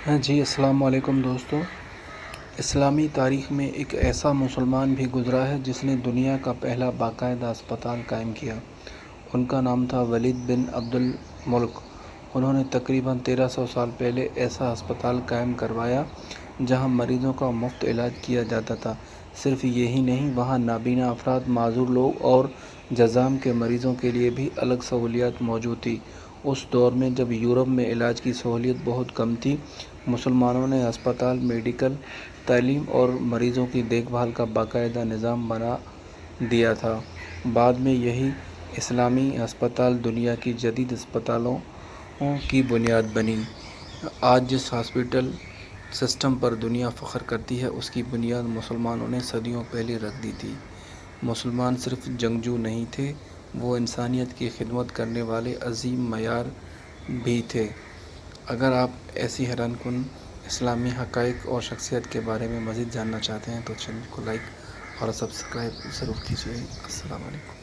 ہاں جی، السلام علیکم دوستو۔ اسلامی تاریخ میں ایک ایسا مسلمان بھی گزرا ہے جس نے دنیا کا پہلا باقاعدہ اسپتال قائم کیا۔ ان کا نام تھا ولید بن عبد الملک۔ انہوں نے تقریباً 1300 سال پہلے ایسا اسپتال قائم کروایا جہاں مریضوں کا مفت علاج کیا جاتا تھا۔ صرف یہی نہیں، وہاں نابینا افراد، معذور لوگ اور جذام کے مریضوں کے لیے بھی الگ سہولیات موجود تھیں۔ اس دور میں جب یورپ میں علاج کی سہولیت بہت کم تھی، مسلمانوں نے اسپتال، میڈیکل تعلیم اور مریضوں کی دیکھ بھال کا باقاعدہ نظام بنا دیا تھا۔ بعد میں یہی اسلامی اسپتال دنیا کی جدید اسپتالوں کی بنیاد بنی۔ آج جس ہاسپٹل سسٹم پر دنیا فخر کرتی ہے، اس کی بنیاد مسلمانوں نے صدیوں پہلے رکھ دی تھی۔ مسلمان صرف جنگجو نہیں تھے، وہ انسانیت کی خدمت کرنے والے عظیم معمار بھی تھے۔ اگر آپ ایسی حیران کن اسلامی حقائق اور شخصیت کے بارے میں مزید جاننا چاہتے ہیں تو چینل کو لائک اور سبسکرائب ضرور کیجیے۔ السلام علیکم۔